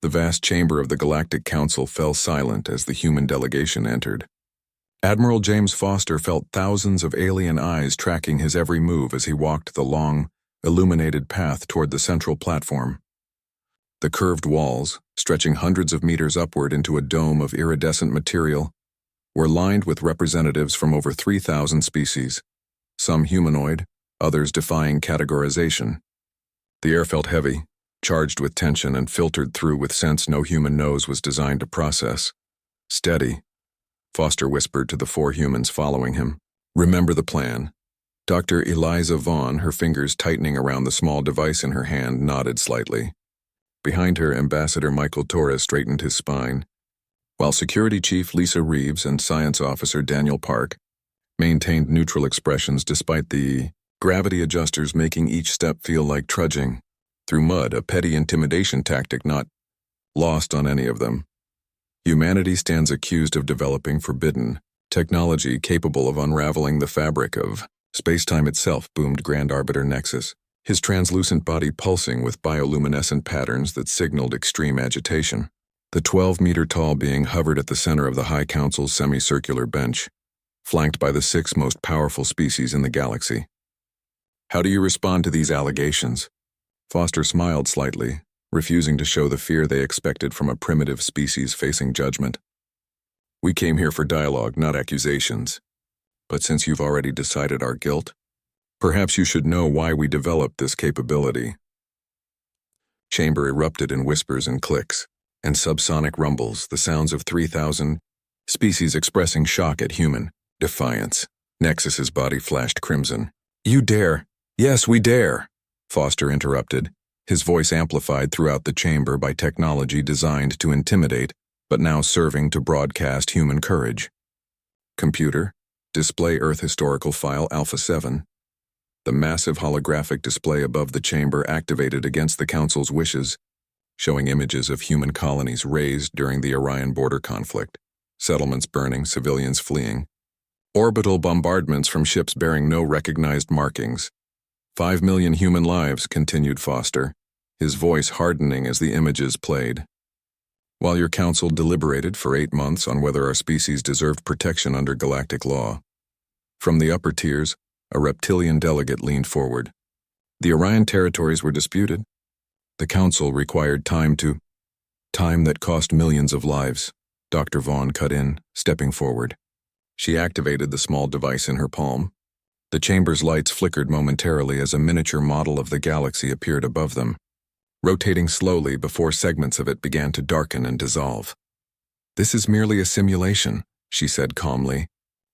The vast chamber of the Galactic Council fell silent as the human delegation entered. Admiral James Foster felt thousands of alien eyes tracking his every move as he walked the long, illuminated path toward the central platform. The curved walls, stretching hundreds of meters upward into a dome of iridescent material, were lined with representatives from over 3,000 species, some humanoid, others defying categorization. The air felt heavy, charged with tension and filtered through with scents no human nose was designed to process. "Steady," Foster whispered to the 4 humans following him. "Remember the plan." Dr. Eliza Vaughn, her fingers tightening around the small device in her hand, nodded slightly. Behind her, Ambassador Michael Torres straightened his spine, while Security Chief Lisa Reeves and Science Officer Daniel Park maintained neutral expressions despite the gravity adjusters making each step feel like trudging through mud, a petty intimidation tactic not lost on any of them. Humanity stands accused of developing forbidden technology capable of unraveling the fabric of space-time itself, boomed Grand Arbiter Nexus, his translucent body pulsing with bioluminescent patterns that signaled extreme agitation. The 12-meter-tall being hovered at the center of the High Council's semicircular bench, flanked by the 6 most powerful species in the galaxy. "How do you respond to these allegations?" Foster smiled slightly, refusing to show the fear they expected from a primitive species facing judgment. "We came here for dialogue, not accusations. But since you've already decided our guilt, perhaps you should know why we developed this capability." Chamber erupted in whispers and clicks, and subsonic rumbles, the sounds of 3,000 species expressing shock at human defiance. Nexus's body flashed crimson. "You dare! Yes, we dare!" Foster interrupted, his voice amplified throughout the chamber by technology designed to intimidate, but now serving to broadcast human courage. "Computer, display Earth Historical File Alpha 7. The massive holographic display above the chamber activated against the Council's wishes, showing images of human colonies razed during the Orion border conflict, settlements burning, civilians fleeing, orbital bombardments from ships bearing no recognized markings. 5 million human lives," continued Foster, his voice hardening as the images played. "While your council deliberated for 8 months on whether our species deserved protection under galactic law." From the upper tiers, a reptilian delegate leaned forward. "The Orion territories were disputed. The council required time that cost millions of lives." Dr. Vaughn cut in, stepping forward. She activated the small device in her palm. The chamber's lights flickered momentarily as a miniature model of the galaxy appeared above them, rotating slowly before segments of it began to darken and dissolve. "This is merely a simulation," she said calmly,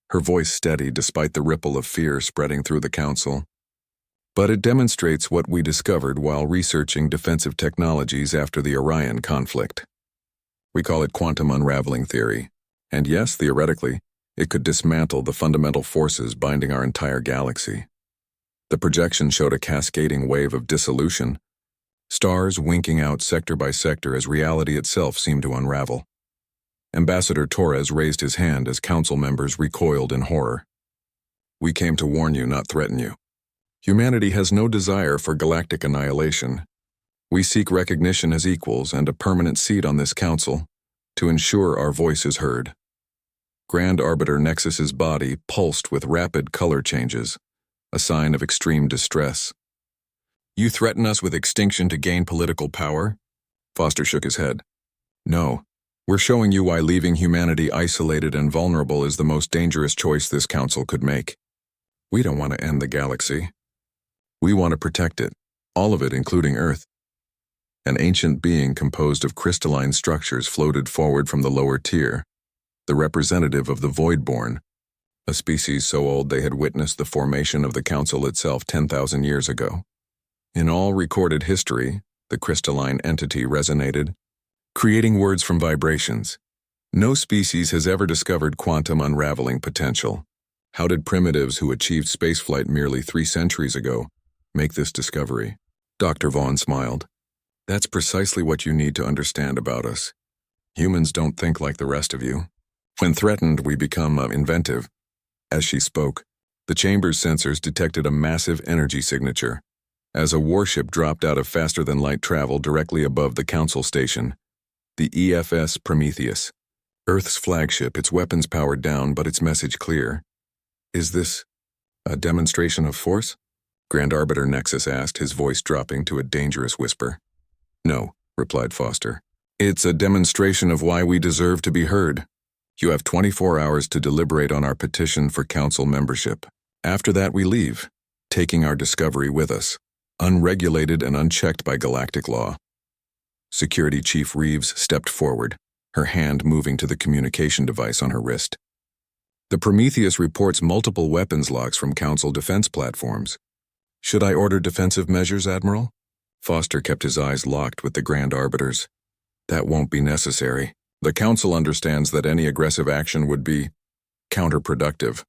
her voice steady despite the ripple of fear spreading through the council. "But it demonstrates what we discovered while researching defensive technologies after the Orion conflict. We call it quantum unraveling theory, and yes, theoretically, it could dismantle the fundamental forces binding our entire galaxy." The projection showed a cascading wave of dissolution, stars winking out sector by sector as reality itself seemed to unravel. Ambassador Torres raised his hand as council members recoiled in horror. "We came to warn you, not threaten you. Humanity has no desire for galactic annihilation. We seek recognition as equals and a permanent seat on this council to ensure our voice is heard." Grand Arbiter Nexus's body pulsed with rapid color changes, a sign of extreme distress. "You threaten us with extinction to gain political power?" Foster shook his head. "No. We're showing you why leaving humanity isolated and vulnerable is the most dangerous choice this council could make. We don't want to end the galaxy. We want to protect it, all of it, including Earth." An ancient being composed of crystalline structures floated forward from the lower tier, the representative of the Voidborn, a species so old they had witnessed the formation of the Council itself 10,000 years ago. In all recorded history, the crystalline entity resonated, creating words from vibrations. No species has ever discovered quantum unraveling potential. How did primitives who achieved spaceflight merely 3 centuries ago make this discovery? Dr. Vaughn smiled. "That's precisely what you need to understand about us. Humans don't think like the rest of you. When threatened, we become inventive." As she spoke, the chamber's sensors detected a massive energy signature, as a warship dropped out of faster-than-light travel directly above the council station, The EFS Prometheus. Earth's flagship, its weapons powered down, but its message clear. Is this a demonstration of force? Grand Arbiter Nexus asked, his voice dropping to a dangerous whisper. No, replied Foster. It's a demonstration of why we deserve to be heard. You have 24 hours to deliberate on our petition for council membership. After that, we leave, taking our discovery with us, unregulated and unchecked by galactic law. Security Chief Reeves stepped forward, her hand moving to the communication device on her wrist. The Prometheus reports multiple weapons locks from Council defense platforms. Should I order defensive measures, Admiral? Foster kept his eyes locked with the Grand Arbiters. That won't be necessary. The Council understands that any aggressive action would be counterproductive.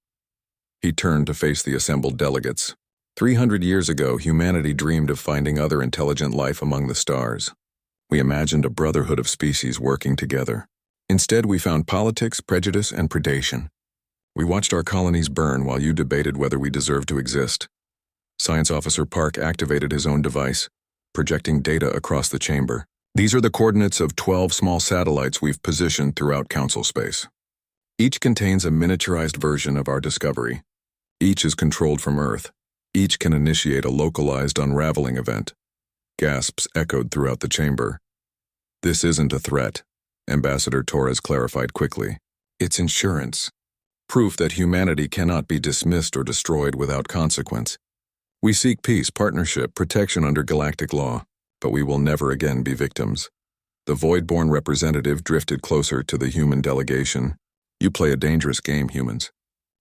He turned to face the assembled delegates. 300 years ago, humanity dreamed of finding other intelligent life among the stars. We imagined a brotherhood of species working together. Instead, we found politics, prejudice, and predation. We watched our colonies burn while you debated whether we deserved to exist. Science Officer Park activated his own device, projecting data across the chamber. These are the coordinates of 12 small satellites we've positioned throughout Council space. Each contains a miniaturized version of our discovery. Each is controlled from Earth. Each can initiate a localized unraveling event. Gasps echoed throughout the chamber. This isn't a threat, Ambassador Torres clarified quickly. It's insurance. Proof that humanity cannot be dismissed or destroyed without consequence. We seek peace, partnership, protection under galactic law, but we will never again be victims. The Void-born representative drifted closer to the human delegation. You play a dangerous game, humans.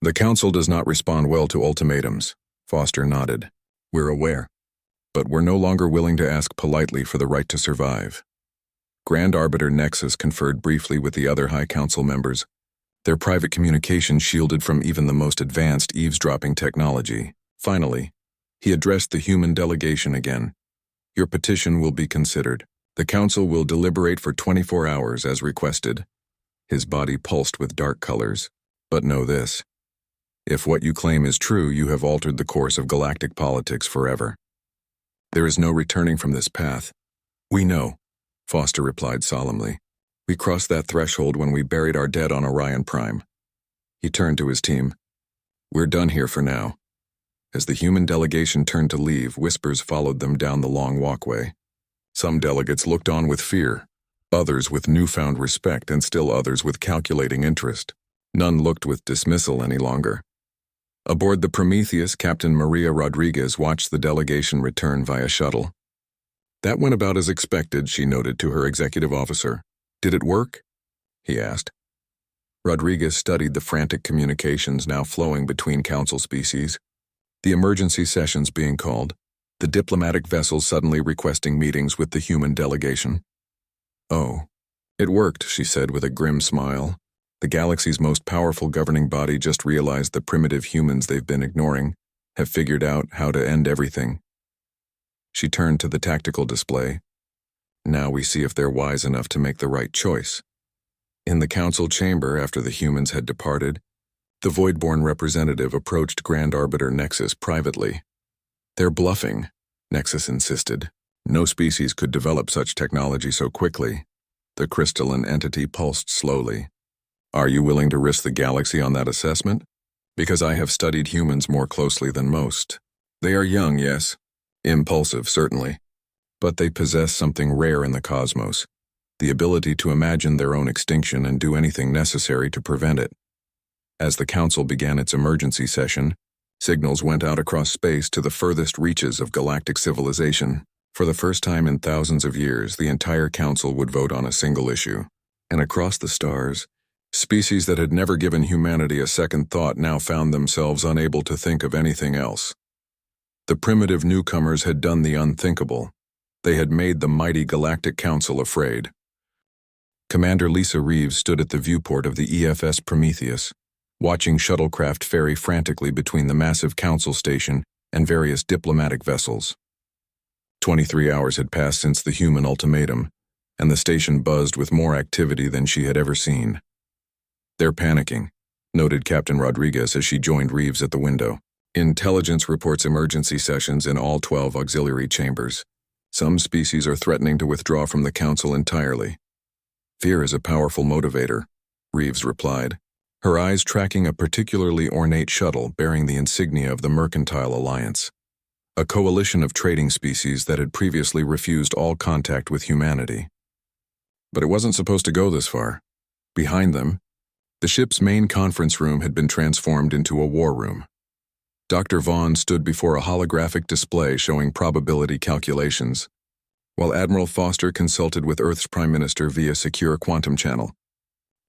The Council does not respond well to ultimatums. Foster nodded. We're aware. But we're no longer willing to ask politely for the right to survive. Grand Arbiter Nexus conferred briefly with the other High Council members, their private communication shielded from even the most advanced eavesdropping technology. Finally, he addressed the human delegation again. Your petition will be considered. The Council will deliberate for 24 hours as requested. His body pulsed with dark colors. But know this. If what you claim is true, you have altered the course of galactic politics forever. There is no returning from this path. We know, Foster replied solemnly. We crossed that threshold when we buried our dead on Orion Prime. He turned to his team. We're done here for now. As the human delegation turned to leave, whispers followed them down the long walkway. Some delegates looked on with fear, others with newfound respect, and still others with calculating interest. None looked with dismissal any longer. Aboard the Prometheus, Captain Maria Rodriguez watched the delegation return via shuttle. That went about as expected, she noted to her executive officer. Did it work? He asked. Rodriguez studied the frantic communications now flowing between Council species, the emergency sessions being called, the diplomatic vessels suddenly requesting meetings with the human delegation. Oh, it worked, she said with a grim smile. The galaxy's most powerful governing body just realized the primitive humans they've been ignoring have figured out how to end everything. She turned to the tactical display. Now we see if they're wise enough to make the right choice. In the Council chamber, after the humans had departed, the Void-born representative approached Grand Arbiter Nexus privately. They're bluffing, Nexus insisted. No species could develop such technology so quickly. The crystalline entity pulsed slowly. Are you willing to risk the galaxy on that assessment? Because I have studied humans more closely than most. They are young, yes. Impulsive, certainly. But they possess something rare in the cosmos. The ability to imagine their own extinction and do anything necessary to prevent it. As the Council began its emergency session, signals went out across space to the furthest reaches of galactic civilization. For the first time in thousands of years, the entire Council would vote on a single issue. And across the stars, species that had never given humanity a second thought now found themselves unable to think of anything else. The primitive newcomers had done the unthinkable. They had made the mighty Galactic Council afraid. Commander Lisa Reeves stood at the viewport of the EFS Prometheus, watching shuttlecraft ferry frantically between the massive Council station and various diplomatic vessels. 23 hours had passed since the human ultimatum, and the station buzzed with more activity than she had ever seen. They're panicking, noted Captain Rodriguez as she joined Reeves at the window. Intelligence reports emergency sessions in all 12 auxiliary chambers. Some species are threatening to withdraw from the Council entirely. Fear is a powerful motivator, Reeves replied, her eyes tracking a particularly ornate shuttle bearing the insignia of the Mercantile Alliance, a coalition of trading species that had previously refused all contact with humanity. But it wasn't supposed to go this far. Behind them, the ship's main conference room had been transformed into a war room. Dr. Vaughn stood before a holographic display showing probability calculations, while Admiral Foster consulted with Earth's Prime Minister via secure quantum channel.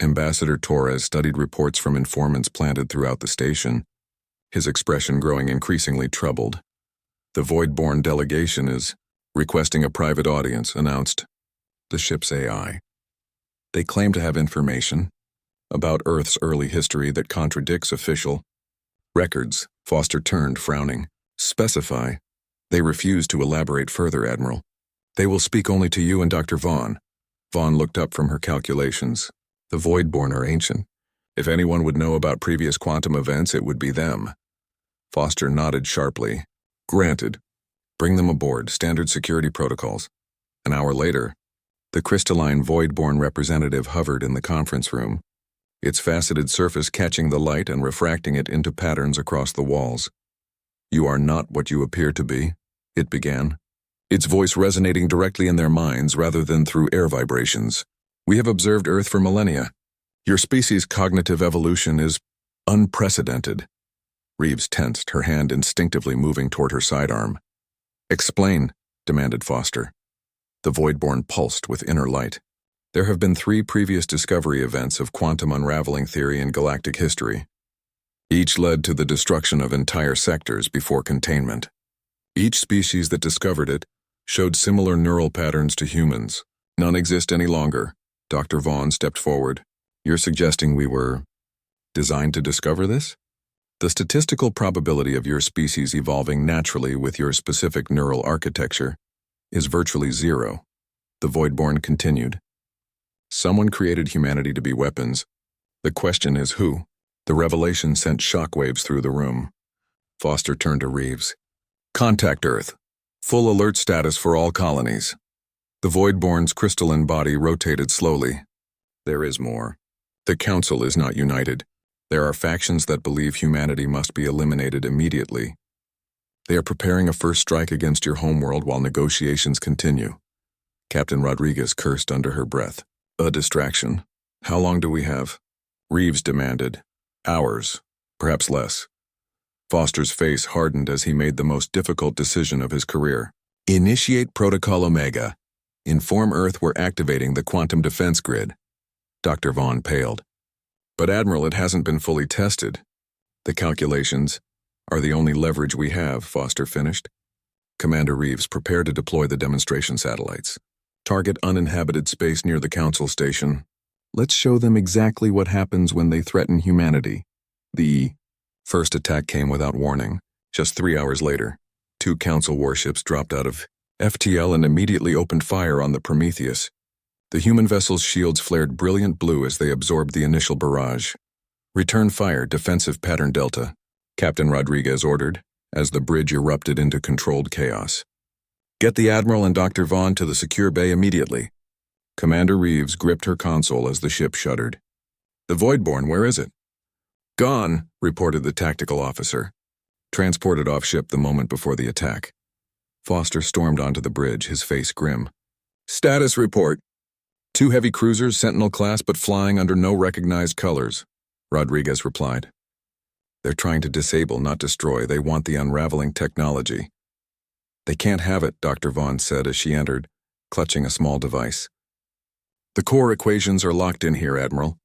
Ambassador Torres studied reports from informants planted throughout the station, his expression growing increasingly troubled. The Void-born delegation is requesting a private audience, announced the ship's AI. They claim to have information about Earth's early history that contradicts official records. Foster turned, frowning. Specify. They refuse to elaborate further, Admiral. They will speak only to you and Dr. Vaughn. Vaughn looked up from her calculations. The Void-born are ancient. If anyone would know about previous quantum events, it would be them. Foster nodded sharply. Granted. Bring them aboard, standard security protocols. An hour later, the crystalline Void-born representative hovered in the conference room, its faceted surface catching the light and refracting it into patterns across the walls. You are not what you appear to be, it began, its voice resonating directly in their minds rather than through air vibrations. We have observed Earth for millennia. Your species' cognitive evolution is unprecedented. Reeves tensed, her hand instinctively moving toward her sidearm. Explain, demanded Foster. The Void-born pulsed with inner light. There have been 3 previous discovery events of quantum unraveling theory in galactic history. Each led to the destruction of entire sectors before containment. Each species that discovered it showed similar neural patterns to humans. None exist any longer. Dr. Vaughn stepped forward. You're suggesting we were designed to discover this? The statistical probability of your species evolving naturally with your specific neural architecture is virtually 0. The Void-born continued. Someone created humanity to be weapons. The question is who? The revelation sent shockwaves through the room. Foster turned to Reeves. Contact Earth. Full alert status for all colonies. The Void-born's crystalline body rotated slowly. There is more. The Council is not united. There are factions that believe humanity must be eliminated immediately. They are preparing a first strike against your homeworld while negotiations continue. Captain Rodriguez cursed under her breath. A distraction. How long do we have? Reeves demanded. Hours. Perhaps less. Foster's face hardened as he made the most difficult decision of his career. Initiate Protocol Omega. Inform Earth we're activating the quantum defense grid. Dr. Vaughn paled. But Admiral, it hasn't been fully tested. The calculations are the only leverage we have, Foster finished. Commander Reeves, prepare to deploy the demonstration satellites. Target uninhabited space near the Council station. Let's show them exactly what happens when they threaten humanity. The first attack came without warning. Just 3 hours later, 2 Council warships dropped out of FTL and immediately opened fire on the Prometheus. The human vessel's shields flared brilliant blue as they absorbed the initial barrage. Return fire, defensive pattern Delta, Captain Rodriguez ordered, as the bridge erupted into controlled chaos. Get the Admiral and Dr. Vaughn to the secure bay immediately. Commander Reeves gripped her console as the ship shuddered. The Void-born, where is it? Gone, reported the tactical officer. Transported off ship the moment before the attack. Foster stormed onto the bridge, his face grim. Status report. 2 heavy cruisers, Sentinel class, but flying under no recognized colors, Rodriguez replied. They're trying to disable, not destroy. They want the unraveling technology. They can't have it, Dr. Vaughn said as she entered, clutching a small device. The core equations are locked in here, Admiral.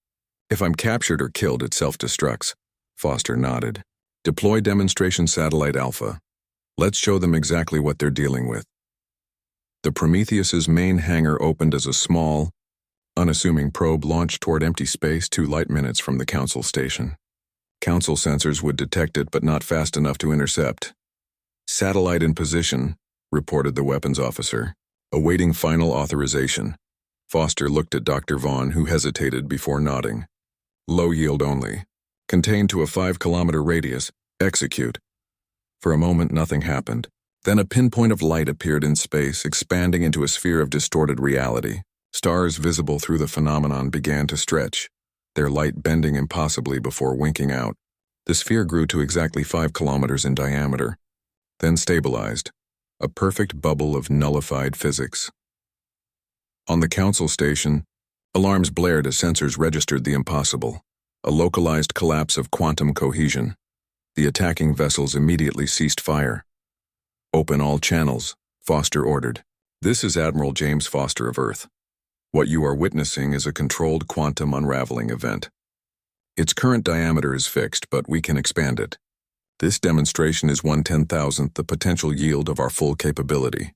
If I'm captured or killed, it self-destructs. Foster nodded. Deploy demonstration satellite Alpha. Let's show them exactly what they're dealing with. The Prometheus's main hangar opened as a small, unassuming probe launched toward empty space 2 light minutes from the Council station. Council sensors would detect it, but not fast enough to intercept. Satellite in position, reported the weapons officer, awaiting final authorization. Foster looked at Dr. Vaughn, who hesitated before nodding. Low yield only. Contained to a 5-kilometer radius. Execute. For a moment, nothing happened. Then a pinpoint of light appeared in space, expanding into a sphere of distorted reality. Stars visible through the phenomenon began to stretch, their light bending impossibly before winking out. The sphere grew to exactly 5 kilometers in diameter, then stabilized, a perfect bubble of nullified physics. On the council station, alarms blared as sensors registered the impossible, a localized collapse of quantum cohesion. The attacking vessels immediately ceased fire. "Open all channels," Foster ordered. "This is Admiral James Foster of Earth. What you are witnessing is a controlled quantum unraveling event. Its current diameter is fixed, but we can expand it. This demonstration is 1/10,000th the potential yield of our full capability."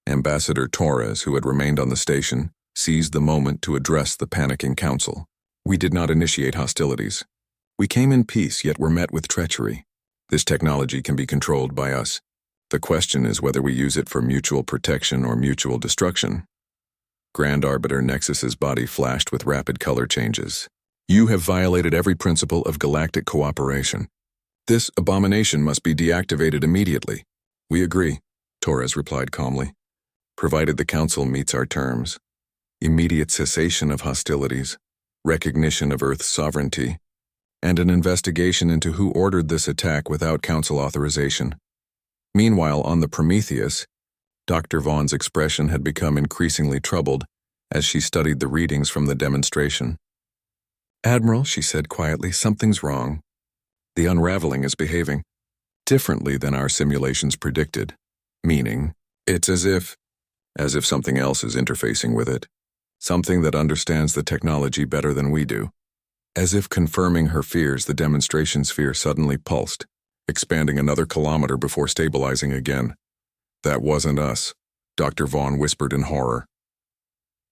Ambassador Torres, who had remained on the station, seized the moment to address the panicking council. "We did not initiate hostilities. We came in peace, yet were met with treachery. This technology can be controlled by us. The question is whether we use it for mutual protection or mutual destruction." Grand Arbiter Nexus's body flashed with rapid color changes. "You have violated every principle of galactic cooperation. This abomination must be deactivated immediately." "We agree," Torres replied calmly, "provided the Council meets our terms. Immediate cessation of hostilities, recognition of Earth's sovereignty, and an investigation into who ordered this attack without Council authorization." Meanwhile, on the Prometheus, Dr. Vaughn's expression had become increasingly troubled as she studied the readings from the demonstration. "Admiral," she said quietly, "something's wrong. The unraveling is behaving differently than our simulations predicted. Meaning, it's as if something else is interfacing with it. Something that understands the technology better than we do." As if confirming her fears, the demonstration sphere suddenly pulsed, expanding another kilometer before stabilizing again. "That wasn't us," Dr. Vaughn whispered in horror.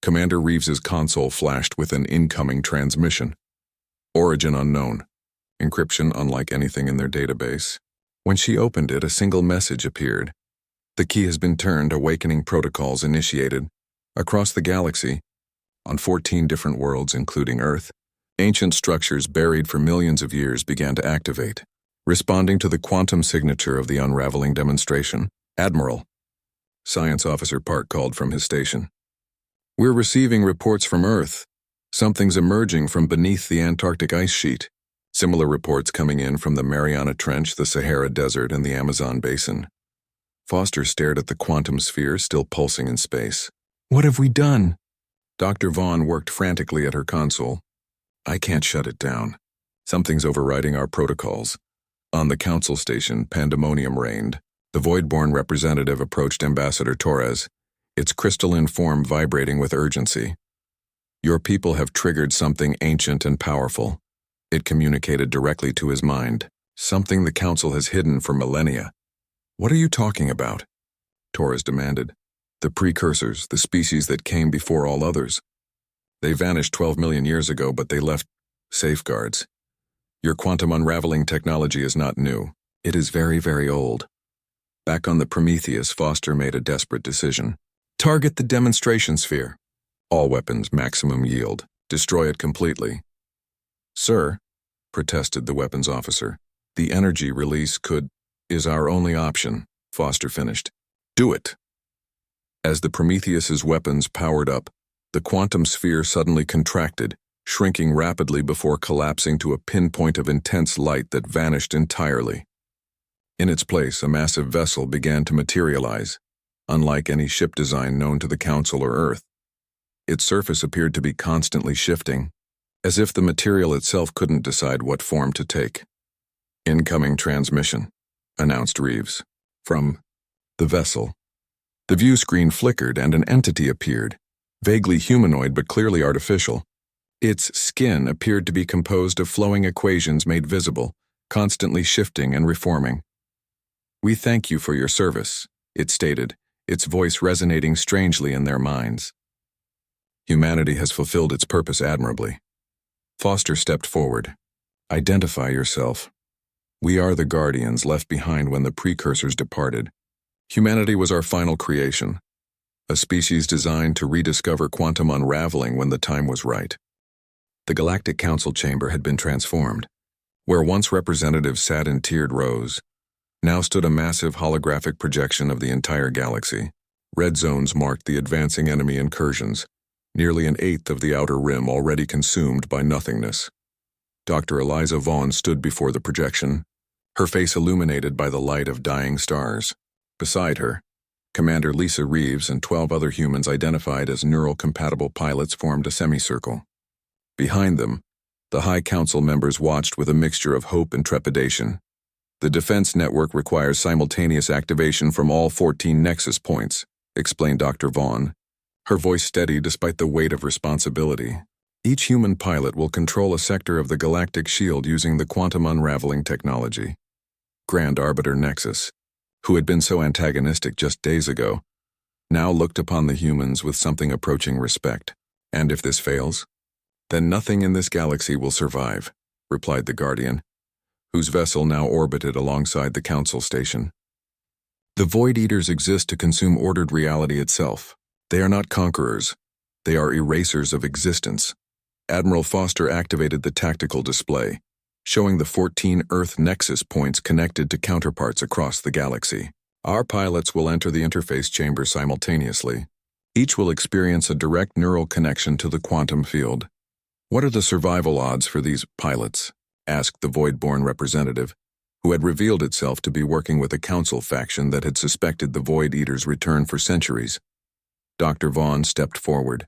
Commander Reeves's console flashed with an incoming transmission. Origin unknown. Encryption unlike anything in their database. When she opened it, a single message appeared. "The key has been turned, awakening protocols initiated. Across the galaxy, on 14 different worlds including Earth, ancient structures buried for millions of years began to activate, responding to the quantum signature of the unraveling demonstration." "Admiral," Science Officer Park called from his station. "We're receiving reports from Earth. Something's emerging from beneath the Antarctic ice sheet. Similar reports coming in from the Mariana Trench, the Sahara Desert, and the Amazon Basin." Foster stared at the quantum sphere still pulsing in space. "What have we done?" Dr. Vaughn worked frantically at her console. "I can't shut it down. Something's overriding our protocols." On the council station, pandemonium reigned. The Voidborn representative approached Ambassador Torres, its crystalline form vibrating with urgency. "Your people have triggered something ancient and powerful." It communicated directly to his mind, something the Council has hidden for millennia. "What are you talking about?" Torres demanded. "The precursors, the species that came before all others. They vanished 12 million years ago, but they left safeguards. Your quantum unraveling technology is not new. It is very, very old." Back on the Prometheus, Foster made a desperate decision. "Target the demonstration sphere. All weapons, maximum yield. Destroy it completely." "Sir," protested the weapons officer, "the energy release is our only option," Foster finished. "Do it." As the Prometheus's weapons powered up, the quantum sphere suddenly contracted, shrinking rapidly before collapsing to a pinpoint of intense light that vanished entirely. In its place, a massive vessel began to materialize, unlike any ship design known to the Council or Earth. Its surface appeared to be constantly shifting, as if the material itself couldn't decide what form to take. "Incoming transmission," announced Reeves. From the vessel. The view screen flickered and an entity appeared, vaguely humanoid but clearly artificial. Its skin appeared to be composed of flowing equations made visible, constantly shifting and reforming. "We thank you for your service," it stated, its voice resonating strangely in their minds. "Humanity has fulfilled its purpose admirably." Foster stepped forward. "Identify yourself." "We are the Guardians left behind when the precursors departed. Humanity was our final creation, a species designed to rediscover quantum unraveling when the time was right." The Galactic Council chamber had been transformed. Where once representatives sat in tiered rows, now stood a massive holographic projection of the entire galaxy. Red zones marked the advancing enemy incursions, nearly an eighth of the outer rim already consumed by nothingness. Dr. Eliza Vaughn stood before the projection, her face illuminated by the light of dying stars. Beside her, Commander Lisa Reeves and 12 other humans identified as neural-compatible pilots formed a semicircle. Behind them, the High Council members watched with a mixture of hope and trepidation. The defense network requires simultaneous activation from all 14 nexus points, explained Dr. Vaughn, her voice steady despite the weight of responsibility. Each human pilot will control a sector of the galactic shield using the quantum unraveling technology. Grand Arbiter Nexus, who had been so antagonistic just days ago, now looked upon the humans with something approaching respect. And if this fails, then nothing in this galaxy will survive, replied the Guardian, whose vessel now orbited alongside the Council station. The Void Eaters exist to consume ordered reality itself. They are not conquerors. They are erasers of existence. Admiral Foster activated the tactical display, showing the 14 Earth nexus points connected to counterparts across the galaxy. Our pilots will enter the interface chamber simultaneously. Each will experience a direct neural connection to the quantum field. What are the survival odds for these pilots? Asked the Void-born representative, who had revealed itself to be working with a council faction that had suspected the Void Eaters' return for centuries. Dr. Vaughn stepped forward.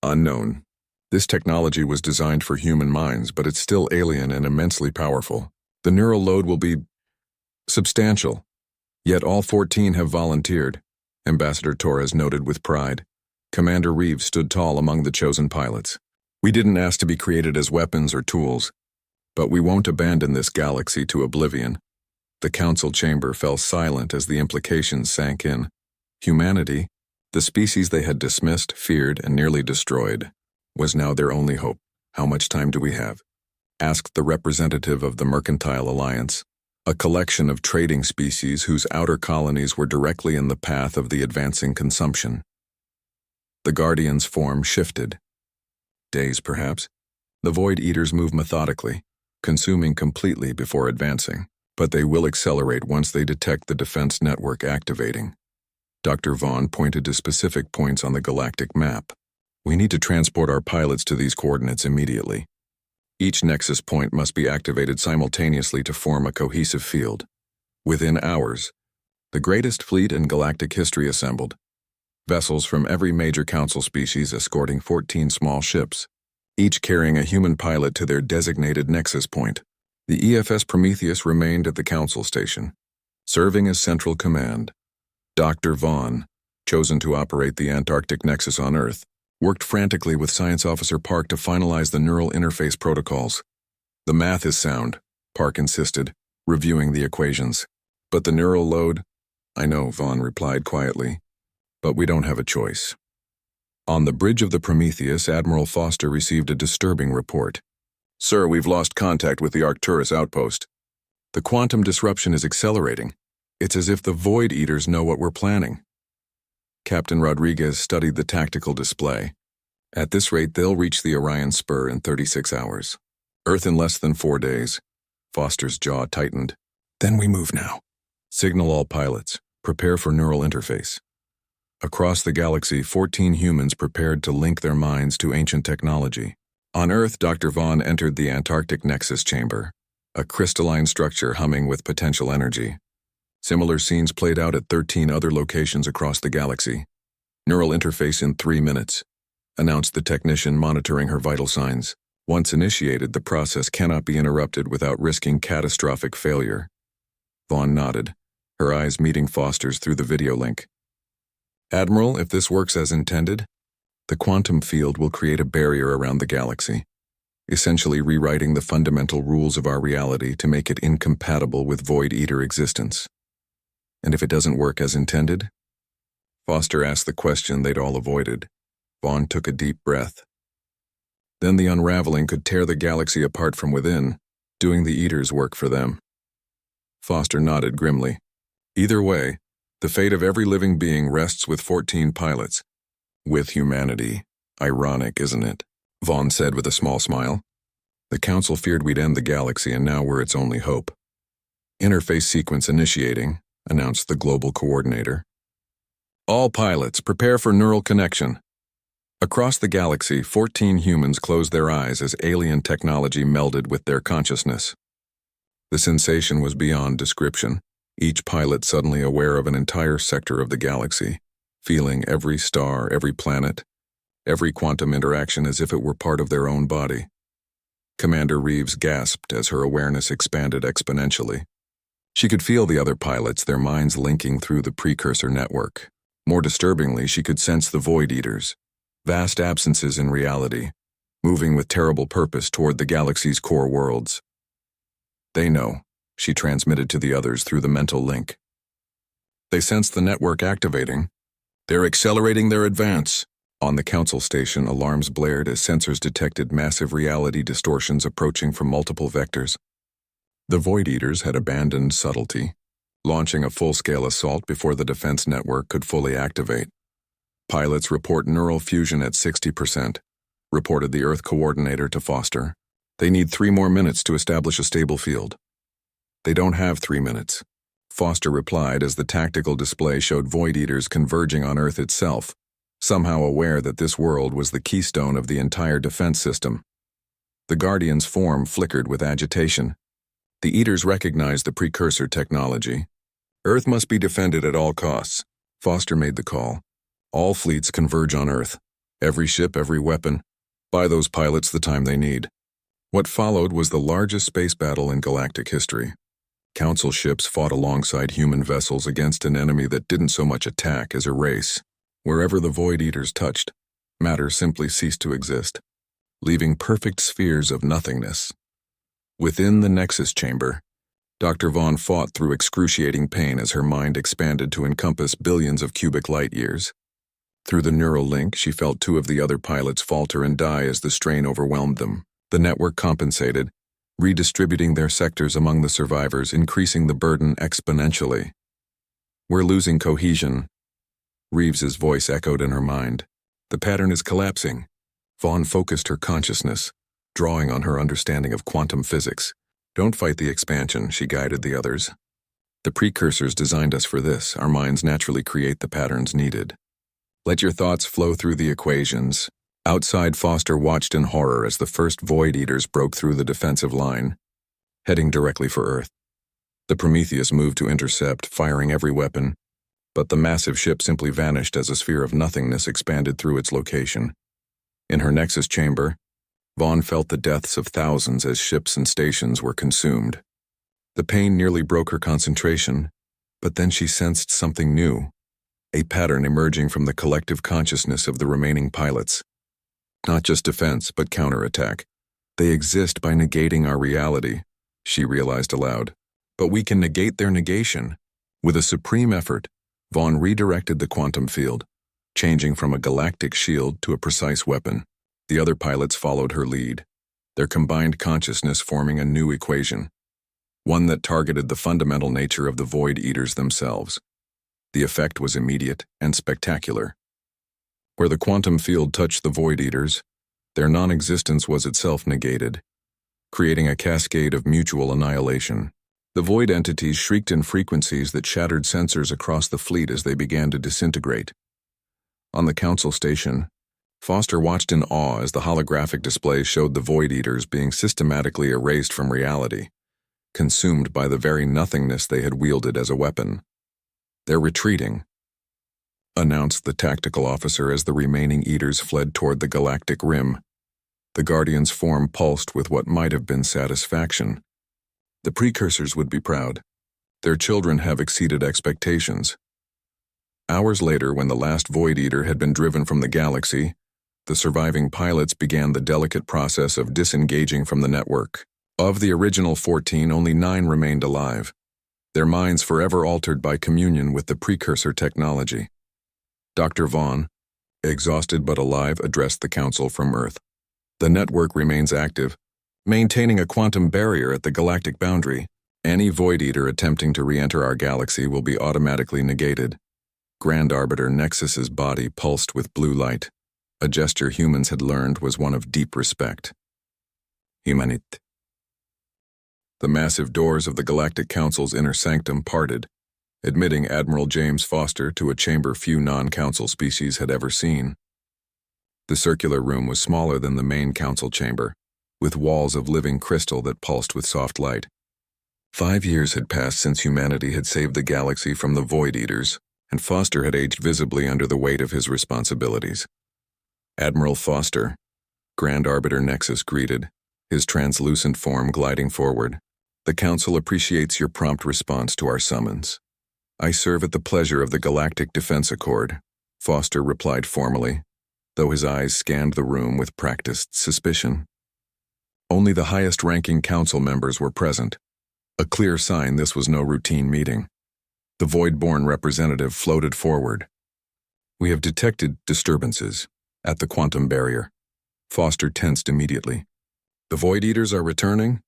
Unknown. This technology was designed for human minds, but it's still alien and immensely powerful. The neural load will be substantial. Yet all 14 have volunteered, Ambassador Torres noted with pride. Commander Reeves stood tall among the chosen pilots. We didn't ask to be created as weapons or tools, but we won't abandon this galaxy to oblivion. The council chamber fell silent as the implications sank in. Humanity, the species they had dismissed, feared, and nearly destroyed, was now their only hope. How much time do we have? Asked the representative of the Mercantile Alliance, a collection of trading species whose outer colonies were directly in the path of the advancing consumption. The Guardian's form shifted. Days, perhaps. The Void Eaters move methodically, consuming completely before advancing, but they will accelerate once they detect the defense network activating. Dr. Vaughn pointed to specific points on the galactic map. We need to transport our pilots to these coordinates immediately. Each nexus point must be activated simultaneously to form a cohesive field. Within hours, the greatest fleet in galactic history assembled. Vessels from every major council species escorting 14 small ships, each carrying a human pilot to their designated nexus point. The EFS Prometheus remained at the council station, serving as central command. Dr. Vaughn, chosen to operate the Antarctic Nexus on Earth, worked frantically with Science Officer Park to finalize the neural interface protocols. The math is sound, Park insisted, reviewing the equations. But the neural load? I know, Vaughn replied quietly, but we don't have a choice. On the bridge of the Prometheus, Admiral Foster received a disturbing report. Sir, we've lost contact with the Arcturus outpost. The quantum disruption is accelerating. It's as if the Void Eaters know what we're planning. Captain Rodriguez studied the tactical display. At this rate, they'll reach the Orion Spur in 36 hours. Earth in less than 4 days. Foster's jaw tightened. Then we move now. Signal all pilots. Prepare for neural interface. Across the galaxy, 14 humans prepared to link their minds to ancient technology. On Earth, Dr. Vaughn entered the Antarctic Nexus chamber, a crystalline structure humming with potential energy. Similar scenes played out at 13 other locations across the galaxy. Neural interface in 3 minutes, announced the technician monitoring her vital signs. Once initiated, the process cannot be interrupted without risking catastrophic failure. Vaughn nodded, her eyes meeting Foster's through the video link. Admiral, if this works as intended, the quantum field will create a barrier around the galaxy, essentially rewriting the fundamental rules of our reality to make it incompatible with Void Eater existence. And if it doesn't work as intended? Foster asked the question they'd all avoided. Vaughn took a deep breath. Then the unraveling could tear the galaxy apart from within, doing the Eaters' work for them. Foster nodded grimly. Either way, the fate of every living being rests with 14 pilots. With humanity. Ironic, isn't it? Vaughn said with a small smile. The Council feared we'd end the galaxy, and now we're its only hope. Interface sequence initiating, announced the global coordinator. All pilots, prepare for neural connection. Across the galaxy, 14 humans closed their eyes as alien technology melded with their consciousness. The sensation was beyond description, each pilot suddenly aware of an entire sector of the galaxy, feeling every star, every planet, every quantum interaction as if it were part of their own body. Commander Reeves gasped as her awareness expanded exponentially. She could feel the other pilots, their minds linking through the precursor network. More disturbingly, she could sense the Void Eaters, vast absences in reality, moving with terrible purpose toward the galaxy's core worlds. They know, she transmitted to the others through the mental link. They sensed the network activating. They're accelerating their advance. On the council station, alarms blared as sensors detected massive reality distortions approaching from multiple vectors. The Void Eaters had abandoned subtlety, launching a full-scale assault before the defense network could fully activate. Pilots report neural fusion at 60%, reported the Earth coordinator to Foster. They need 3 more minutes to establish a stable field. They don't have 3 minutes, Foster replied as the tactical display showed Void Eaters converging on Earth itself, somehow aware that this world was the keystone of the entire defense system. The Guardian's form flickered with agitation. The Eaters recognized the precursor technology. Earth must be defended at all costs. Foster made the call. All fleets converge on Earth. Every ship, every weapon. Buy those pilots the time they need. What followed was the largest space battle in galactic history. Council ships fought alongside human vessels against an enemy that didn't so much attack as erase. Wherever the Void Eaters touched, matter simply ceased to exist, leaving perfect spheres of nothingness. Within the Nexus chamber, Dr. Vaughn fought through excruciating pain as her mind expanded to encompass billions of cubic light years. Through the neural link, she felt 2 of the other pilots falter and die as the strain overwhelmed them. The network compensated, redistributing their sectors among the survivors, increasing the burden exponentially. We're losing cohesion. Reeves's voice echoed in her mind. The pattern is collapsing. Vaughn focused her consciousness, drawing on her understanding of quantum physics. Don't fight the expansion, she guided the others. The precursors designed us for this. Our minds naturally create the patterns needed. Let your thoughts flow through the equations. Outside, Foster watched in horror as the first Void Eaters broke through the defensive line, heading directly for Earth. The Prometheus moved to intercept, firing every weapon, but the massive ship simply vanished as a sphere of nothingness expanded through its location. In her Nexus chamber, Vaughn felt the deaths of thousands as ships and stations were consumed. The pain nearly broke her concentration, but then she sensed something new, a pattern emerging from the collective consciousness of the remaining pilots. Not just defense, but counterattack. They exist by negating our reality, she realized aloud. But we can negate their negation. With a supreme effort, Vaughn redirected the quantum field, changing from a galactic shield to a precise weapon. The other pilots followed her lead, their combined consciousness forming a new equation, one that targeted the fundamental nature of the Void Eaters themselves. The effect was immediate and spectacular. Where the quantum field touched the Void Eaters, their non-existence was itself negated, creating a cascade of mutual annihilation. The Void entities shrieked in frequencies that shattered sensors across the fleet as they began to disintegrate. On the council station, Foster watched in awe as the holographic display showed the Void Eaters being systematically erased from reality, consumed by the very nothingness they had wielded as a weapon. They're retreating, announced the tactical officer as the remaining Eaters fled toward the galactic rim. The Guardian's form pulsed with what might have been satisfaction. The precursors would be proud. Their children have exceeded expectations. Hours later, when the last Void Eater had been driven from the galaxy, the surviving pilots began the delicate process of disengaging from the network. Of the original 14, only 9 remained alive, their minds forever altered by communion with the precursor technology. Dr. Vaughn, exhausted but alive, addressed the council from Earth. The network remains active, maintaining a quantum barrier at the galactic boundary. Any Void Eater attempting to re-enter our galaxy will be automatically negated. Grand Arbiter Nexus's body pulsed with blue light, a gesture humans had learned was one of deep respect. Humanit. The massive doors of the Galactic Council's inner sanctum parted, admitting Admiral James Foster to a chamber few non-council species had ever seen. The circular room was smaller than the main council chamber, with walls of living crystal that pulsed with soft light. 5 years had passed since humanity had saved the galaxy from the Void Eaters, and Foster had aged visibly under the weight of his responsibilities. Admiral Foster, Grand Arbiter Nexus greeted, his translucent form gliding forward. The Council appreciates your prompt response to our summons. I serve at the pleasure of the Galactic Defense Accord, Foster replied formally, though his eyes scanned the room with practiced suspicion. Only the highest-ranking council members were present, a clear sign this was no routine meeting. The Void-born representative floated forward. We have detected disturbances at the quantum barrier. Foster tensed immediately. The Void Eaters are returning?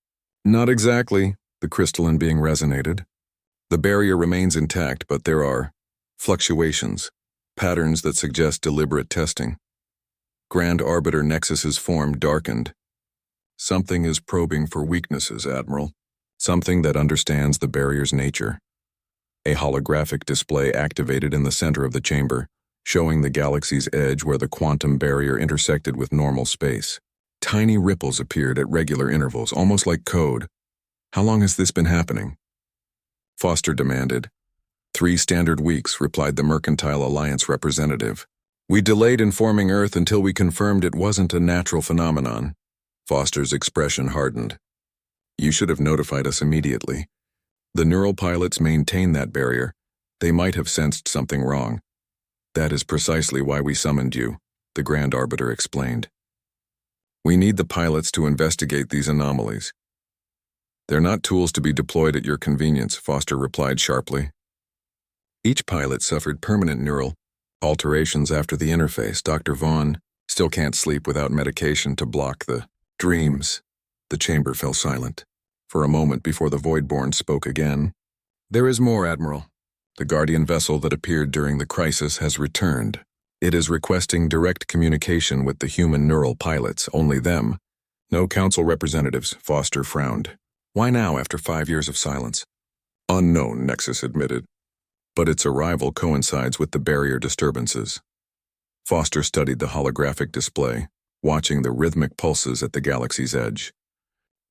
Not exactly, the crystalline being resonated. The barrier remains intact, but there are fluctuations, patterns that suggest deliberate testing. Grand Arbiter Nexus's form darkened. Something is probing for weaknesses, Admiral. Something that understands the barrier's nature. A holographic display activated in the center of the chamber, showing the galaxy's edge where the quantum barrier intersected with normal space. Tiny ripples appeared at regular intervals, almost like code. How long has this been happening? Foster demanded. 3 standard weeks, replied the Mercantile Alliance representative. We delayed informing Earth until we confirmed it wasn't a natural phenomenon. Foster's expression hardened. You should have notified us immediately. The neural pilots maintain that barrier. They might have sensed something wrong. That is precisely why we summoned you, the Grand Arbiter explained. We need the pilots to investigate these anomalies. They're not tools to be deployed at your convenience, Foster replied sharply. Each pilot suffered permanent neural alterations after the interface. Dr. Vaughn still can't sleep without medication to block the dreams. The chamber fell silent. For a moment before the Voidborn spoke again. There is more, Admiral. The Guardian vessel that appeared during the crisis has returned. It is requesting direct communication with the human neural pilots, only them. No council representatives, Foster frowned. Why now, after 5 years of silence? Unknown, Nexus admitted. But its arrival coincides with the barrier disturbances. Foster studied the holographic display, watching the rhythmic pulses at the galaxy's edge.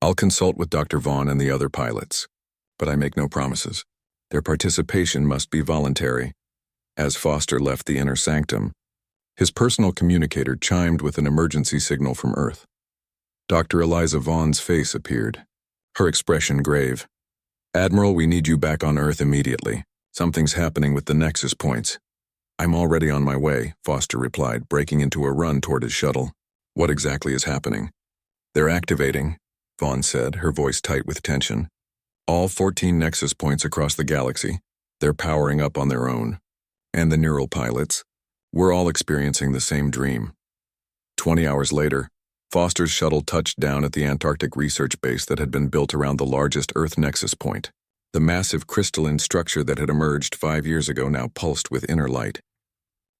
I'll consult with Dr. Vaughn and the other pilots, but I make no promises. Their participation must be voluntary. As Foster left the inner sanctum, his personal communicator chimed with an emergency signal from Earth. Dr. Eliza Vaughn's face appeared, her expression grave. Admiral, we need you back on Earth immediately. Something's happening with the Nexus points. I'm already on my way, Foster replied, breaking into a run toward his shuttle. What exactly is happening? They're activating, Vaughn said, her voice tight with tension. All 14 Nexus points across the galaxy. They're powering up on their own. And the neural pilots. We're all experiencing the same dream. 20 hours later, Foster's shuttle touched down at the Antarctic research base that had been built around the largest Earth Nexus point. The massive crystalline structure that had emerged 5 years ago now pulsed with inner light.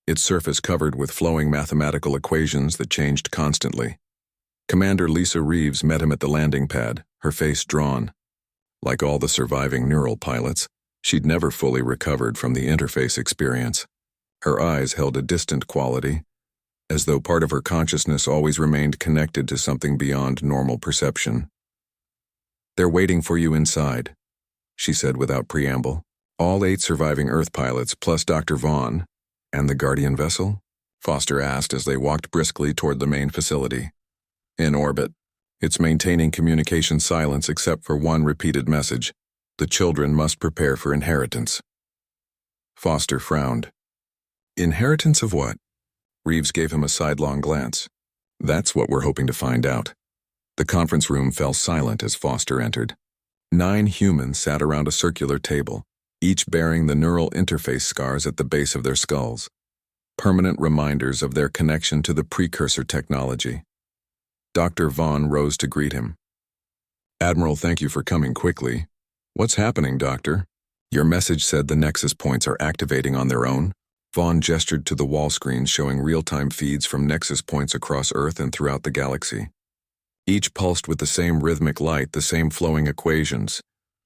Its surface covered with flowing mathematical equations that changed constantly. Commander Lisa Reeves met him at the landing pad, her face drawn. Like all the surviving neural pilots, she'd never fully recovered from the interface experience. Her eyes held a distant quality, as though part of her consciousness always remained connected to something beyond normal perception. They're waiting for you inside, she said without preamble. All 8 surviving Earth pilots plus Dr. Vaughn. And the Guardian vessel? Foster asked as they walked briskly toward the main facility. In orbit. It's maintaining communication silence except for one repeated message. The children must prepare for inheritance. Foster frowned. Inheritance of what? Reeves gave him a sidelong glance. That's what we're hoping to find out. The conference room fell silent as Foster entered. 9 humans sat around a circular table, each bearing the neural interface scars at the base of their skulls, permanent reminders of their connection to the precursor technology. Dr. Vaughn rose to greet him. Admiral, thank you for coming quickly. What's happening, Doctor? Your message said the Nexus points are activating on their own. Vaughn gestured to the wall screens showing real-time feeds from Nexus points across Earth and throughout the galaxy. Each pulsed with the same rhythmic light, the same flowing equations.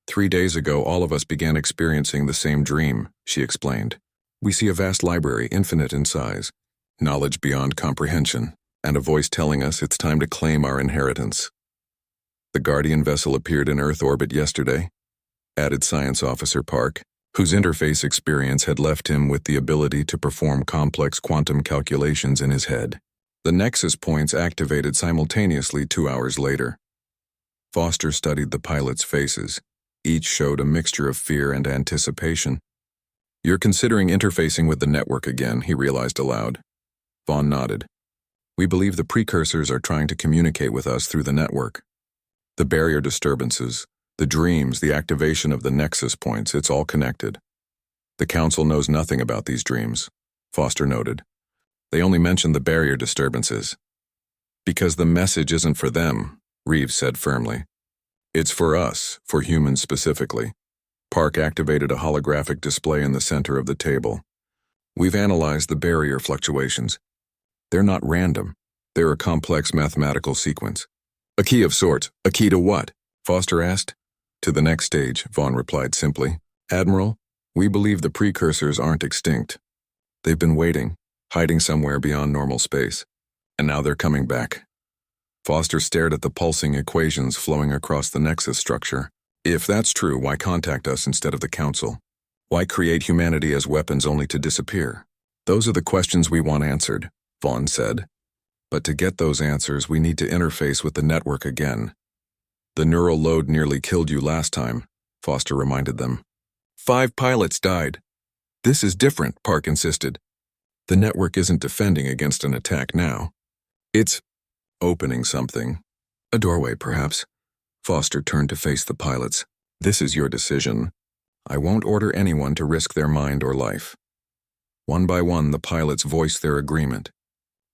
3 days ago, all of us began experiencing the same dream, she explained. We see a vast library, infinite in size. knowledge beyond comprehension, and a voice telling us it's time to claim our inheritance. The Guardian vessel appeared in Earth orbit yesterday, added Science Officer Park, whose interface experience had left him with the ability to perform complex quantum calculations in his head. The nexus points activated simultaneously 2 hours later. Foster studied the pilots' faces. Each showed a mixture of fear and anticipation. "You're considering interfacing with the network again," he realized aloud. Vaughn nodded. "We believe the precursors are trying to communicate with us through the network. The barrier disturbances, the dreams, the activation of the nexus points, it's all connected. The Council knows nothing about these dreams," Foster noted. "They only mentioned the barrier disturbances." "Because the message isn't for them," Reeves said firmly. "It's for us, for humans specifically." Park activated a holographic display in the center of the table. "We've analyzed the barrier fluctuations. They're not random. They're a complex mathematical sequence." "A key of sorts. A key to what?" Foster asked. "To the next stage," Vaughn replied simply. "Admiral, we believe the precursors aren't extinct. They've been waiting, hiding somewhere beyond normal space. And now they're coming back." Foster stared at the pulsing equations flowing across the nexus structure. "If that's true, why contact us instead of the Council? Why create humanity as weapons only to disappear?" "Those are the questions we want answered," Vaughn said. "But to get those answers, we need to interface with the network again. The neural load nearly killed you last time," Foster reminded them. 5 pilots died. "This is different," Park insisted. "The network isn't defending against an attack now. It's opening something. A doorway, perhaps." Foster turned to face the pilots. "This is your decision. I won't order anyone to risk their mind or life." One by one, the pilots voiced their agreement.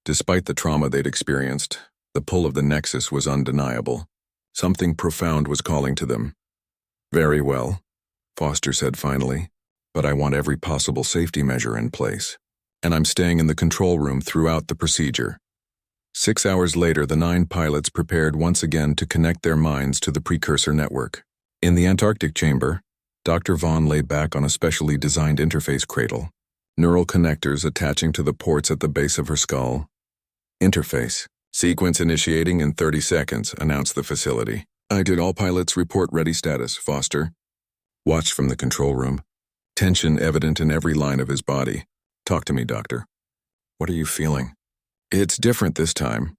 Despite the trauma they'd experienced, the pull of the Nexus was undeniable. Something profound was calling to them. "Very well," Foster said finally, "but I want every possible safety measure in place. And I'm staying in the control room throughout the procedure." 6 hours later, the 9 pilots prepared once again to connect their minds to the precursor network. In the Antarctic chamber, Dr. Vaughn lay back on a specially designed interface cradle, neural connectors attaching to the ports at the base of her skull. "Interface. Sequence initiating in 30 seconds, announced the facility. "I did all pilots report ready status, Foster." Watched from the control room. Tension evident in every line of his body. "Talk to me, Doctor. What are you feeling?" "It's different this time,"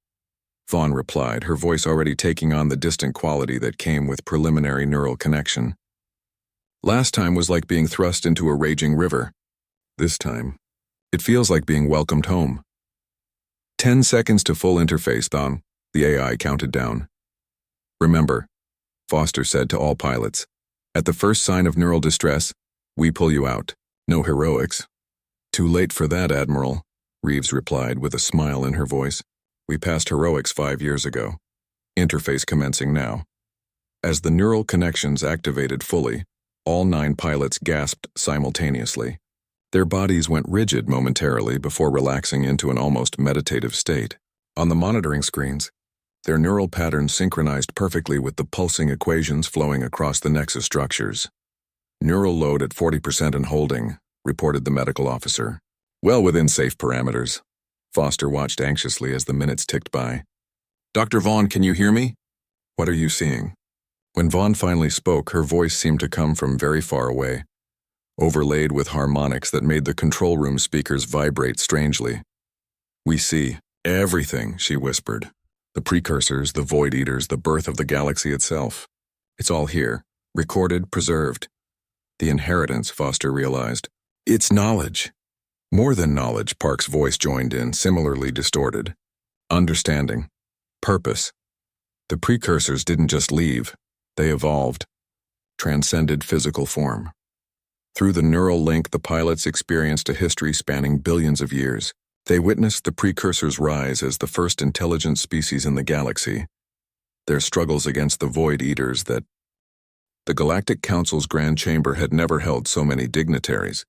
Vaughn replied, her voice already taking on the distant quality that came with preliminary neural connection. "Last time was like being thrust into a raging river. This time, it feels like being welcomed home." 10 seconds to full interface, Thong, the AI counted down. "Remember," Foster said to all pilots, "at the first sign of neural distress, we pull you out. No heroics." "Too late for that, Admiral," Reeves replied with a smile in her voice. "We passed heroics 5 years ago. Interface commencing now." As the neural connections activated fully, all 9 pilots gasped simultaneously. Their bodies went rigid momentarily before relaxing into an almost meditative state. On the monitoring screens, their neural patterns synchronized perfectly with the pulsing equations flowing across the nexus structures. "Neural load at 40% and holding," reported the medical officer. "Well within safe parameters." Foster watched anxiously as the minutes ticked by. "Dr. Vaughn, can you hear me?" "What are you seeing?" When Vaughn finally spoke, her voice seemed to come from very far away, overlaid with harmonics that made the control room speakers vibrate strangely. "We see everything," she whispered. "The precursors, the void eaters, the birth of the galaxy itself. It's all here, recorded, preserved. The inheritance," Foster realized. "It's knowledge." "More than knowledge," Park's voice joined in, similarly distorted. "Understanding. Purpose. The precursors didn't just leave. They evolved, transcended physical form. Through the neural link, the pilots experienced a history spanning billions of years. They witnessed the precursors rise as the first intelligent species in the galaxy, their struggles against the void eaters that the Galactic Council's Grand Chamber had never held so many dignitaries.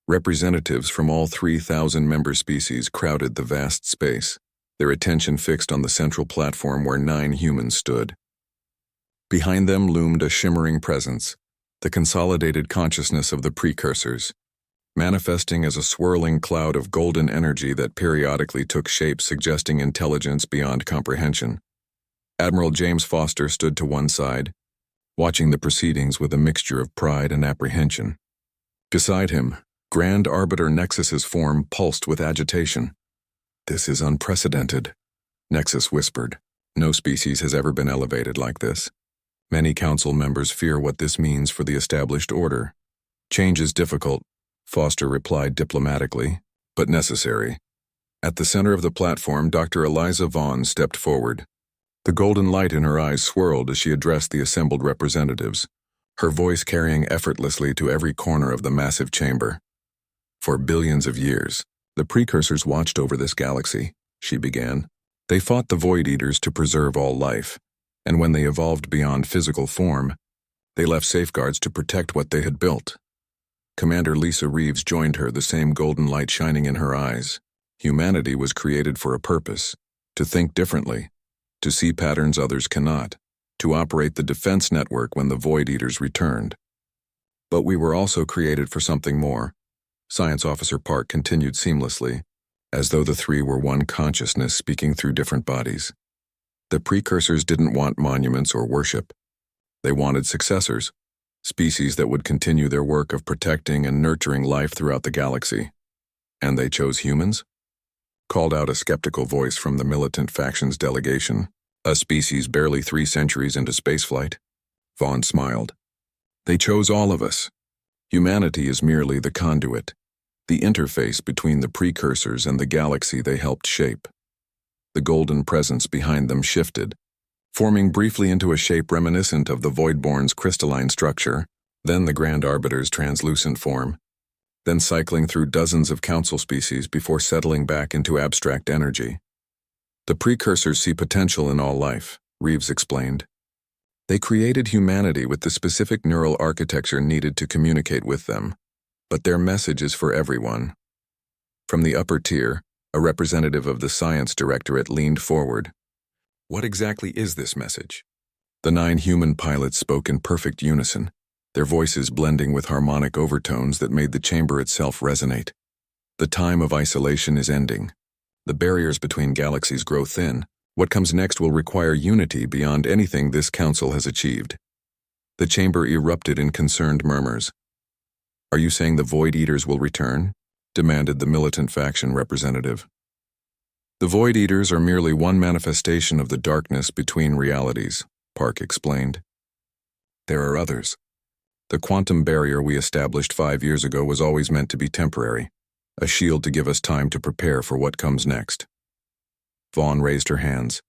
Representatives from all 3,000 member species crowded the vast space, their attention fixed on the central platform where 9 humans stood. Behind them loomed a shimmering presence, the consolidated consciousness of the precursors. manifesting as a swirling cloud of golden energy that periodically took shape, suggesting intelligence beyond comprehension. Admiral James Foster stood to one side, watching the proceedings with a mixture of pride and apprehension. Beside him, Grand Arbiter Nexus's form pulsed with agitation. "This is unprecedented," Nexus whispered. "No species has ever been elevated like this. Many council members fear what this means for the established order. Change is difficult," Foster replied diplomatically, "but necessary." At the center of the platform, Dr. Eliza Vaughn stepped forward. The golden light in her eyes swirled as she addressed the assembled representatives, her voice carrying effortlessly to every corner of the massive chamber. "For billions of years, the precursors watched over this galaxy," she began. "They fought the Void Eaters to preserve all life, and when they evolved beyond physical form, they left safeguards to protect what they had built." Commander Lisa Reeves joined her, the same golden light shining in her eyes. Humanity was created for a purpose: to think differently, to see patterns others cannot, to operate the defense network when the Void Eaters returned. "But we were also created for something more," Science Officer Park continued seamlessly, as though the three were one consciousness speaking through different bodies. "The precursors didn't want monuments or worship. They wanted successors, species that would continue their work of protecting and nurturing life throughout the galaxy. And they chose humans?" called out a skeptical voice from the militant faction's delegation. "A species barely 3 centuries into spaceflight?" Vaughn smiled. "They chose all of us. Humanity is merely the conduit, the interface between the precursors and the galaxy they helped shape." The golden presence behind them shifted, forming briefly into a shape reminiscent of the Voidborn's crystalline structure, then the Grand Arbiter's translucent form, then cycling through dozens of council species before settling back into abstract energy. "The precursors see potential in all life," Reeves explained. "They created humanity with the specific neural architecture needed to communicate with them, but their message is for everyone." From the upper tier, a representative of the Science Directorate leaned forward. "What exactly is this message?" The 9 human pilots spoke in perfect unison, their voices blending with harmonic overtones that made the chamber itself resonate. "The time of isolation is ending. The barriers between galaxies grow thin. What comes next will require unity beyond anything this council has achieved." The chamber erupted in concerned murmurs. "Are you saying the Void Eaters will return?" demanded the militant faction representative. "The Void Eaters are merely one manifestation of the darkness between realities," Park explained. "There are others. The quantum barrier we established 5 years ago was always meant to be temporary, a shield to give us time to prepare for what comes next." Vaughn raised her hands,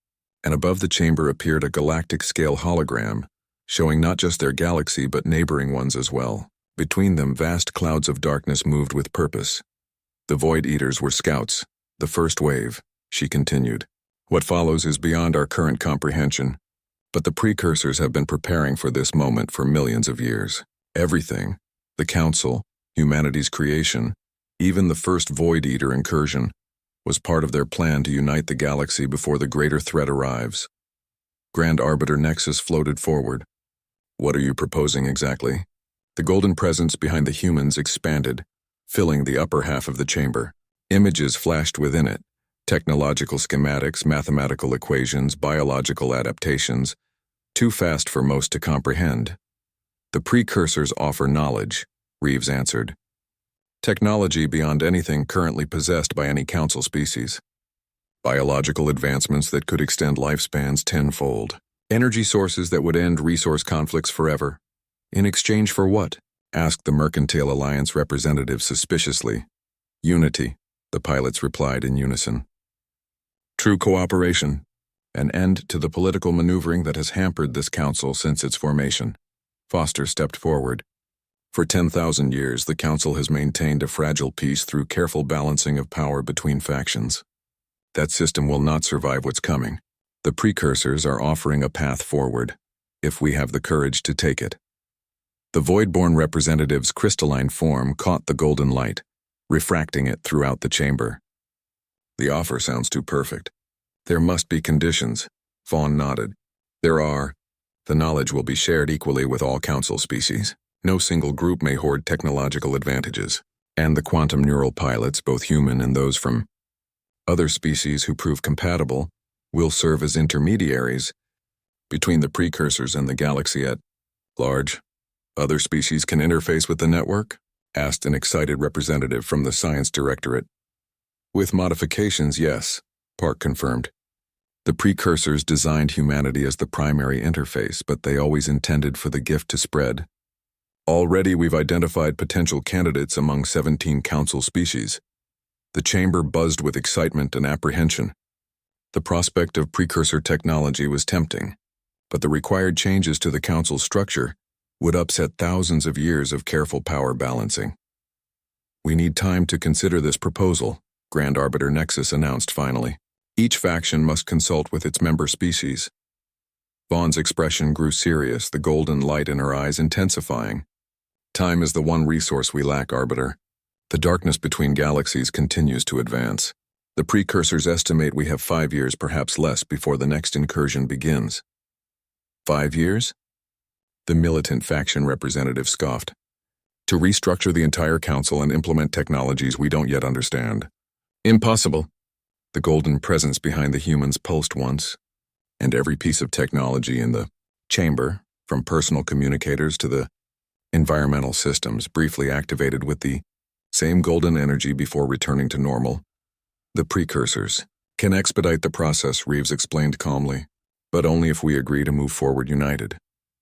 and above the chamber appeared a galactic-scale hologram, showing not just their galaxy but neighboring ones as well. Between them, vast clouds of darkness moved with purpose. "The Void Eaters were scouts, the first wave," she continued. "What follows is beyond our current comprehension, but the precursors have been preparing for this moment for millions of years. Everything, the Council, humanity's creation, even the first Void Eater incursion, was part of their plan to unite the galaxy before the greater threat arrives." Grand Arbiter Nexus floated forward. "What are you proposing exactly?" The golden presence behind the humans expanded, filling the upper half of the chamber. Images flashed within it, technological schematics, mathematical equations, biological adaptations, too fast for most to comprehend. "The precursors offer knowledge," Reeves answered. "Technology beyond anything currently possessed by any council species. Biological advancements that could extend lifespans tenfold. Energy sources that would end resource conflicts forever. In exchange for what?" asked the Mercantile Alliance representative suspiciously. "Unity," the pilots replied in unison. "True cooperation. An end to the political maneuvering that has hampered this council since its formation." Foster stepped forward. "For 10,000 years, the council has maintained a fragile peace through careful balancing of power between factions. That system will not survive what's coming. The precursors are offering a path forward, if we have the courage to take it." The Voidborn representative's crystalline form caught the golden light, refracting it throughout the chamber. "The offer sounds too perfect. There must be conditions." Vaughn nodded. "There are. The knowledge will be shared equally with all council species. No single group may hoard technological advantages. And the quantum neural pilots, both human and those from other species who prove compatible, will serve as intermediaries between the precursors and the galaxy at large. Other species can interface with the network? Asked an excited representative from the Science Directorate. With modifications, yes, Park confirmed. The precursors designed humanity as the primary interface, but they always intended for the gift to spread. Already we've identified potential candidates among 17 Council species. The chamber buzzed with excitement and apprehension. The prospect of precursor technology was tempting, but the required changes to the Council's structure would upset thousands of years of careful power balancing. We need time to consider this proposal, Grand Arbiter Nexus announced finally. Each faction must consult with its member species. Vaughn's expression grew serious, the golden light in her eyes intensifying. Time is the one resource we lack, Arbiter. The darkness between galaxies continues to advance. The precursors estimate we have 5 years, perhaps less, before the next incursion begins. 5 years? The militant faction representative scoffed. To restructure the entire council and implement technologies we don't yet understand. Impossible. The golden presence behind the humans pulsed once, and every piece of technology in the chamber, from personal communicators to the environmental systems, briefly activated with the same golden energy before returning to normal. The precursors can expedite the process, Reeves explained calmly, but only if we agree to move forward united.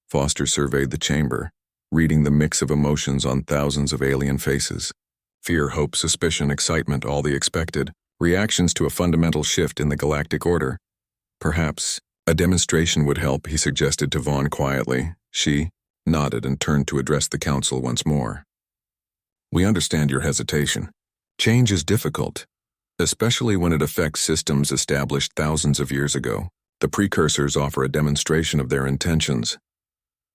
Foster surveyed the chamber, reading the mix of emotions on thousands of alien faces. Fear, hope, suspicion, excitement, all the expected. Reactions to a fundamental shift in the galactic order. Perhaps a demonstration would help, he suggested to Vaughn quietly. She nodded and turned to address the council once more. We understand your hesitation. Change is difficult, especially when it affects systems established thousands of years ago. The precursors offer a demonstration of their intentions.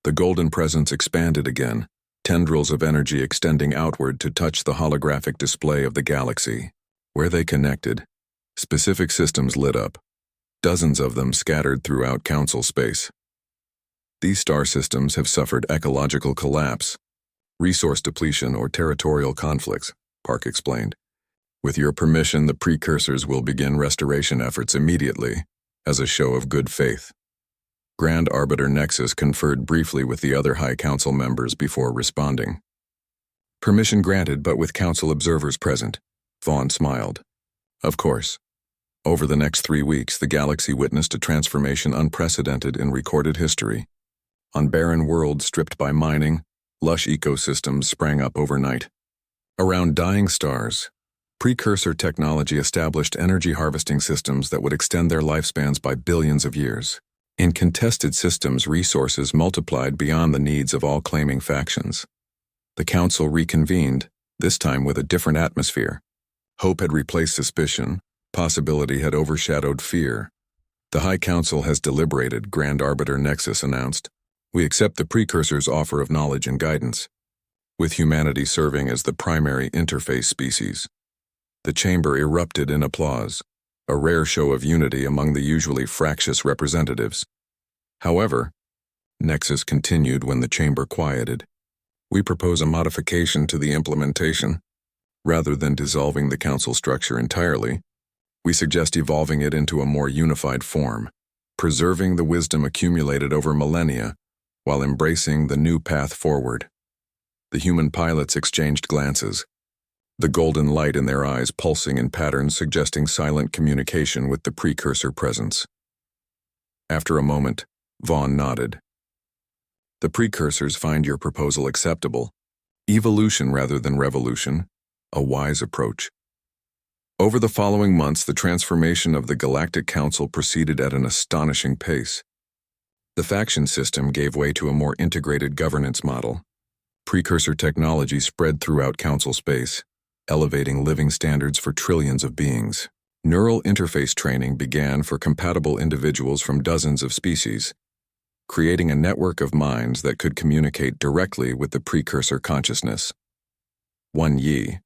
The golden presence expanded again, tendrils of energy extending outward to touch the holographic display of the galaxy. Where they connected, specific systems lit up, dozens of them scattered throughout council space. These star systems have suffered ecological collapse, resource depletion, or territorial conflicts, Park explained. With your permission, the precursors will begin restoration efforts immediately, as a show of good faith. Grand Arbiter Nexus conferred briefly with the other High Council members before responding. Permission granted, but with council observers present. Vaughn smiled. Of course. Over the next 3 weeks, the galaxy witnessed a transformation unprecedented in recorded history. On barren worlds stripped by mining, lush ecosystems sprang up overnight. Around dying stars, precursor technology established energy harvesting systems that would extend their lifespans by billions of years. In contested systems, resources multiplied beyond the needs of all claiming factions. The council reconvened, this time with a different atmosphere. Hope had replaced suspicion, possibility had overshadowed fear. The High Council has deliberated, Grand Arbiter Nexus announced. We accept the precursors' offer of knowledge and guidance, with humanity serving as the primary interface species. The chamber erupted in applause, a rare show of unity among the usually fractious representatives. However, Nexus continued when the chamber quieted. We propose a modification to the implementation. Rather than dissolving the council structure entirely, we suggest evolving it into a more unified form, preserving the wisdom accumulated over millennia while embracing the new path forward. The human pilots exchanged glances, the golden light in their eyes pulsing in patterns suggesting silent communication with the precursor presence. After a moment, Vaughn nodded. The precursors find your proposal acceptable. Evolution rather than revolution, a wise approach. Over the following months, the transformation of the Galactic Council proceeded at an astonishing pace. The faction system gave way to a more integrated governance model. Precursor technology spread throughout council space, elevating living standards for trillions of beings. Neural interface training began for compatible individuals from dozens of species, creating a network of minds that could communicate directly with the precursor consciousness. One Yi,